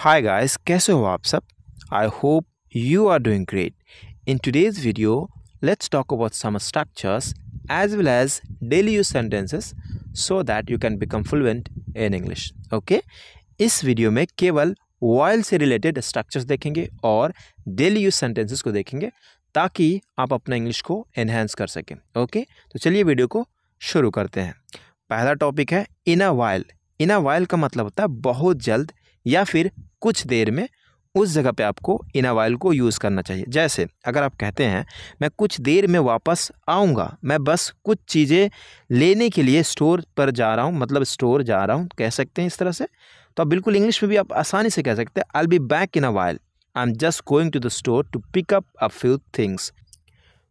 Hi guys, कैसे हो आप सब? I hope you are doing great. In today's video, let's talk about some structures as well as daily use sentences so that you can become fluent in English. Okay? इस video में केवल while से related structures देखेंगे और daily use sentences को देखेंगे ताकि आप अपना इंग्लिश को एनहेंस कर सकें. ओके, तो चलिए वीडियो को शुरू करते हैं. पहला टॉपिक है इन a while. In a while का मतलब होता है बहुत जल्द या फिर कुछ देर में. उस जगह पे आपको इन अ वाइल को यूज़ करना चाहिए. जैसे अगर आप कहते हैं मैं कुछ देर में वापस आऊँगा, मैं बस कुछ चीज़ें लेने के लिए स्टोर पर जा रहा हूँ, मतलब स्टोर जा रहा हूँ, कह सकते हैं इस तरह से. तो आप बिल्कुल इंग्लिश में भी आप आसानी से कह सकते हैं I will be back in a while, I am just going to the store to pick up a few things.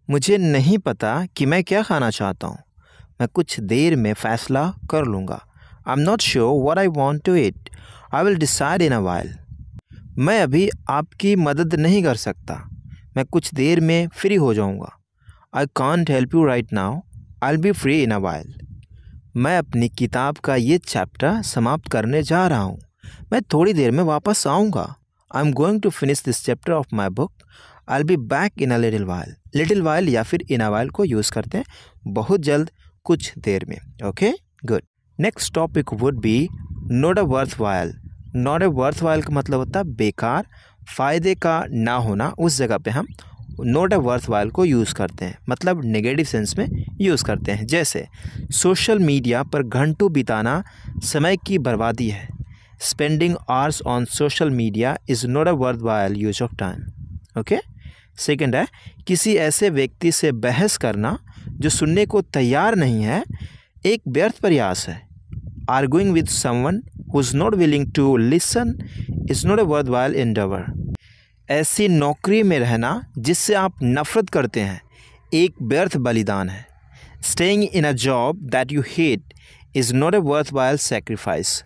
मुझे नहीं पता कि मैं क्या खाना चाहता हूँ, मैं कुछ देर में फ़ैसला कर लूँगा. I am not sure what I want to eat, I will decide in a while. मैं अभी आपकी मदद नहीं कर सकता, मैं कुछ देर में फ्री हो जाऊँगा. I can't help you right now, I will B free in a while. मैं अपनी किताब का ये चैप्टर समाप्त करने जा रहा हूँ, मैं थोड़ी देर में वापस आऊँगा. I am going to finish this chapter of my book, I will be back in a little while. Little while या फिर इन अ वाइल को यूज़ करते हैं बहुत जल्द, कुछ देर में. Okay, good. Next topic would be not a worth while. Not a worth while का मतलब होता है बेकार, फ़ायदे का ना होना. उस जगह पे हम नॉट अ वर्थ वाइल को यूज़ करते हैं, मतलब नेगेटिव सेंस में यूज़ करते हैं. जैसे सोशल मीडिया पर घंटों बिताना समय की बर्बादी है. Spending hours on social media is not a worth while use of time. Okay. Second है किसी ऐसे व्यक्ति से बहस करना जो सुनने को तैयार नहीं है एक व्यर्थ प्रयास है. Arguing with someone who is not willing to listen is not a worth while endeavour. ऐसी नौकरी में रहना जिससे आप नफरत करते हैं एक व्यर्थ बलिदान है. Staying in a job that you hate is not a worth while sacrifice.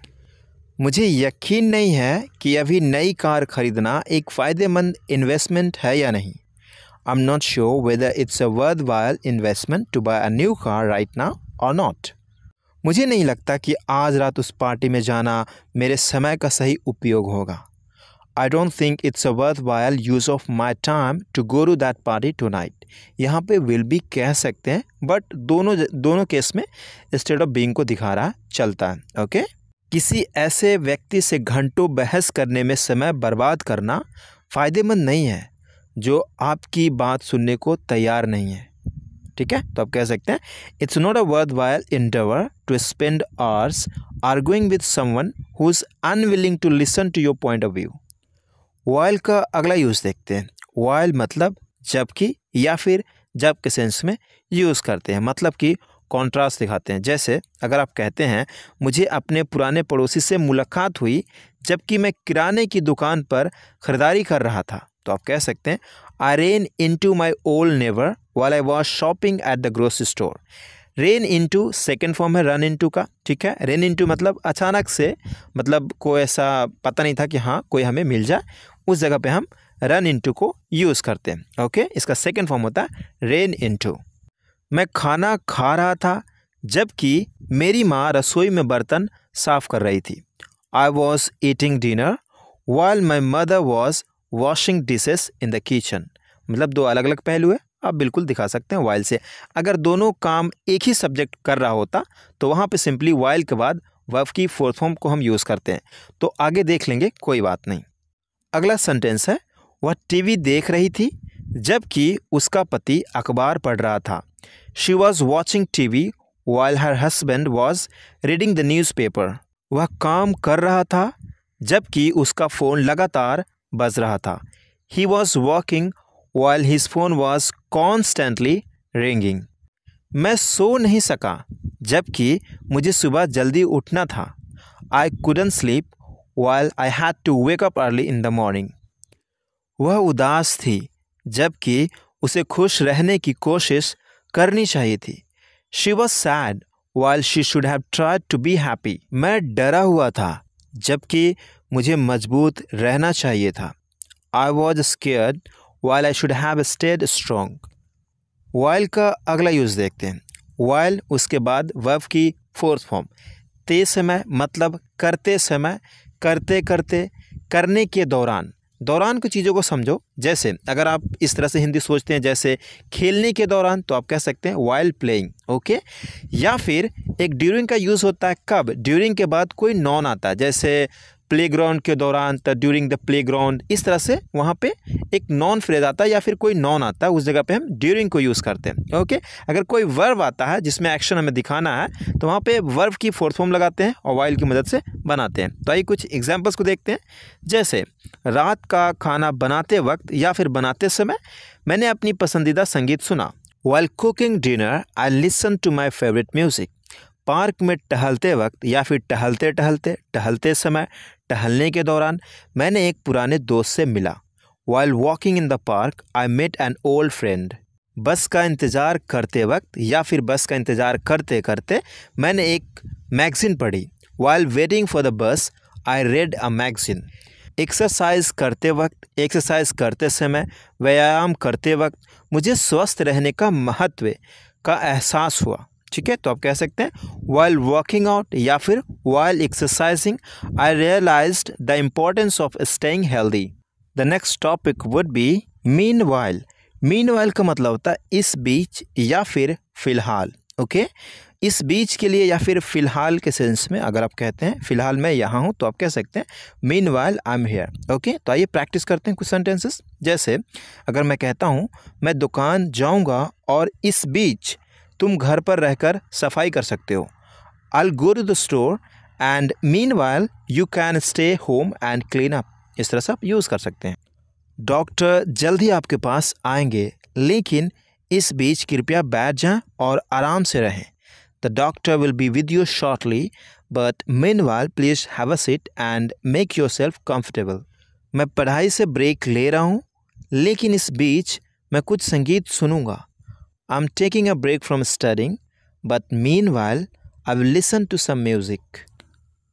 मुझे यकीन नहीं है कि अभी नई कार खरीदना एक फ़ायदेमंद इन्वेस्टमेंट है या नहीं. I am not sure whether it's a worth while investment to buy a new car right now और नॉट. मुझे नहीं लगता कि आज रात उस पार्टी में जाना मेरे समय का सही उपयोग होगा. I don't think it's a worth while use of my time to go to that party tonight. यहाँ पे विल बी कह सकते हैं बट दोनों केस में इंस्टेड ऑफ बीइंग को दिखा रहा चलता है. ओके. किसी ऐसे व्यक्ति से घंटों बहस करने में समय बर्बाद करना फ़ायदेमंद नहीं है जो आपकी बात सुनने को तैयार नहीं है. ठीक है, तो आप कह सकते हैं it's not a worth while endeavour to spend hours arguing with someone who is unwilling to listen to your point of view. While का अगला यूज़ देखते हैं. वाइल मतलब जबकि या फिर जब के सेंस में यूज़ करते हैं, मतलब कि कॉन्ट्रास्ट दिखाते हैं. जैसे अगर आप कहते हैं मुझे अपने पुराने पड़ोसी से मुलाकात हुई जबकि मैं किराने की दुकान पर ख़रीदारी कर रहा था, तो आप कह सकते हैं I ran into my old neighbour while I was shopping at the grocery store. Ran into second form है रन इनटू का. ठीक है, रेन इनटू मतलब अचानक से, मतलब कोई ऐसा पता नहीं था कि हाँ कोई हमें मिल जाए, उस जगह पे हम रन इनटू को यूज़ करते हैं. ओके, इसका सेकेंड फॉर्म होता है रेन इनटू. मैं खाना खा रहा था जबकि मेरी माँ रसोई में बर्तन साफ कर रही थी. I was eating dinner while my mother was washing dishes in the kitchen. मतलब दो अलग अलग पहलू है, आप बिल्कुल दिखा सकते हैं वाइल से. अगर दोनों काम एक ही सब्जेक्ट कर रहा होता तो वहाँ पे सिंपली वाइल के बाद वर्ब की फोर्थ फॉर्म को हम यूज़ करते हैं. तो आगे देख लेंगे, कोई बात नहीं. अगला सेंटेंस है वह टीवी देख रही थी जबकि उसका पति अखबार पढ़ रहा था. She was watching TV while her husband was reading the newspaper. वह काम कर रहा था जबकि उसका फ़ोन लगातार बज रहा था. He was walking while his phone was constantly ringing. मैं सो नहीं सका जबकि मुझे सुबह जल्दी उठना था. I couldn't sleep while I had to wake up early in the morning. वह उदास थी जबकि उसे खुश रहने की कोशिश करनी चाहिए थी. She was sad while she should have tried to be happy. मैं डरा हुआ था जबकि मुझे मजबूत रहना चाहिए था. I was scared while I should have stayed strong. While का अगला यूज़ देखते हैं. वाइल उसके बाद वर्ब की फोर्थ फॉर्म. ते समय मतलब करते समय, करते करते, करने के दौरान, दौरान की चीज़ों को समझो। जैसे अगर आप इस तरह से हिंदी सोचते हैं जैसे खेलने के दौरान, तो आप कह सकते हैं वाइल प्लेइंग, ओके। या फिर एक ड्यूरिंग का यूज़ होता है कब, ड्यूरिंग के बाद कोई नॉन आता है, जैसे प्लेग्राउंड के दौरान, तो ड्यूरिंग द प्लेग्राउंड, इस तरह से वहाँ पे एक नॉन फ्रेज आता है या फिर कोई नॉन आता है, उस जगह पे हम ड्यूरिंग को यूज़ करते हैं, ओके। अगर कोई वर्ब आता है जिसमें एक्शन हमें दिखाना है, तो वहाँ पे वर्ब की फोर्थ फॉर्म लगाते हैं और वाइल की मदद से बनाते हैं। तो आइए कुछ एग्जाम्पल्स को देखते हैं। जैसे रात का खाना बनाते वक्त या फिर बनाते समय मैंने अपनी पसंदीदा संगीत सुना। While cooking dinner, I listened to my favorite music. Park में टहलते वक्त या फिर टहलते समय, टहलने के दौरान मैंने एक पुराने दोस्त से मिला। While walking in the park, I met an old friend. बस का इंतज़ार करते वक्त या फिर बस का इंतज़ार करते करते मैंने एक मैगज़ीन पढ़ी। While waiting for the bus, I read a magazine. Exercise करते वक्त, एक्सरसाइज करते समय, व्यायाम करते वक्त मुझे स्वस्थ रहने का महत्व का एहसास हुआ। ठीक है, तो आप कह सकते हैं while working out या फिर while exercising I realized the importance of staying healthy. The next topic would be meanwhile. meanwhile का मतलब होता है इस बीच या फिर फिलहाल, ओके। इस बीच के लिए या फिर फ़िलहाल के सेंस में अगर आप कहते हैं फ़िलहाल मैं यहाँ हूँ, तो आप कह सकते हैं meanwhile I am here, okay. तो आइए प्रैक्टिस करते हैं कुछ सेंटेंसेस। जैसे अगर मैं कहता हूँ मैं दुकान जाऊँगा और इस बीच तुम घर पर रहकर सफाई कर सकते हो। I will go to the store and meanwhile you can stay home and clean up. इस तरह से आप यूज़ कर सकते हैं। डॉक्टर जल्द ही आपके पास आएंगे, लेकिन इस बीच कृपया बैठ जाएं और आराम से रहें। The doctor will be with you shortly, but meanwhile, please have a seat and make yourself comfortable. मैं पढ़ाई से ब्रेक ले रहा हूँ, लेकिन इस बीच मैं कुछ संगीत सुनूंगा। I'm taking a break from studying, but meanwhile, I will listen to some music.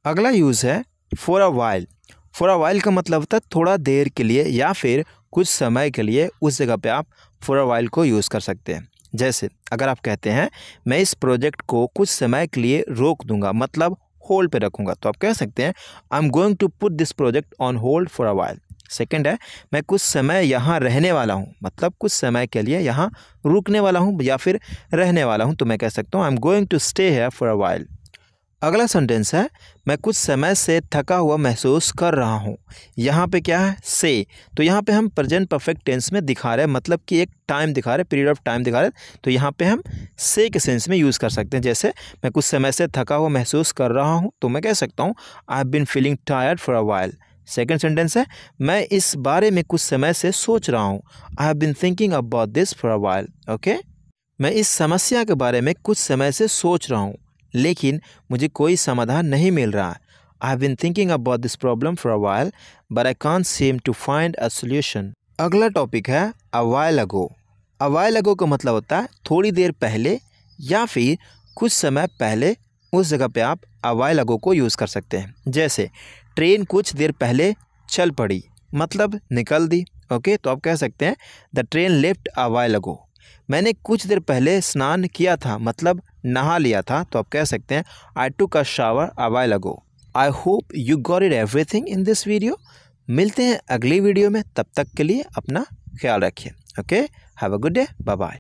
अगला यूज़ है for a while. For a while का मतलब होता है थोड़ा देर के लिए या फिर कुछ समय के लिए। उस जगह पे आप for a while को यूज़ कर सकते हैं। जैसे अगर आप कहते हैं मैं इस प्रोजेक्ट को कुछ समय के लिए रोक दूंगा, मतलब होल्ड पे रखूंगा, तो आप कह सकते हैं I am going to put this project on hold for a while. Second है मैं कुछ समय यहाँ रहने वाला हूँ, मतलब कुछ समय के लिए यहाँ रुकने वाला हूँ या फिर रहने वाला हूँ, तो मैं कह सकता हूँ I am going to stay here for a while. अगला सेंटेंस है मैं कुछ समय से थका हुआ महसूस कर रहा हूँ। यहाँ पे क्या है से, तो यहाँ पे हम प्रेजेंट परफेक्ट टेंस में दिखा रहे हैं, मतलब कि एक टाइम दिखा रहे हैं, पीरियड ऑफ टाइम दिखा रहे हैं, तो यहाँ पे हम से के सेंस में यूज़ कर सकते हैं। जैसे मैं कुछ समय से थका हुआ महसूस कर रहा हूँ, तो मैं कह सकता हूँ I have been feeling tired for a while. Second sentence है मैं इस बारे में कुछ समय से सोच रहा हूँ। I have been thinking about this for a while, okay. मैं इस समस्या के बारे में कुछ समय से सोच रहा हूँ, लेकिन मुझे कोई समाधान नहीं मिल रहा। I have been thinking about this problem for a while but I can't seem to find a solution. अगला टॉपिक है a while ago. A while अगो का मतलब होता है थोड़ी देर पहले या फिर कुछ समय पहले। उस जगह पे आप अ वाइल अगो को यूज़ कर सकते हैं। जैसे ट्रेन कुछ देर पहले चल पड़ी, मतलब निकल दी, ओके। तो आप कह सकते हैं the train left a while ago. मैंने कुछ देर पहले स्नान किया था, मतलब नहा लिया था, तो आप कह सकते हैं I took a shower a while ago. I hope you got it everything in this video. मिलते हैं अगली वीडियो में, तब तक के लिए अपना ख्याल रखिए, okay. Have a good day, bye bye.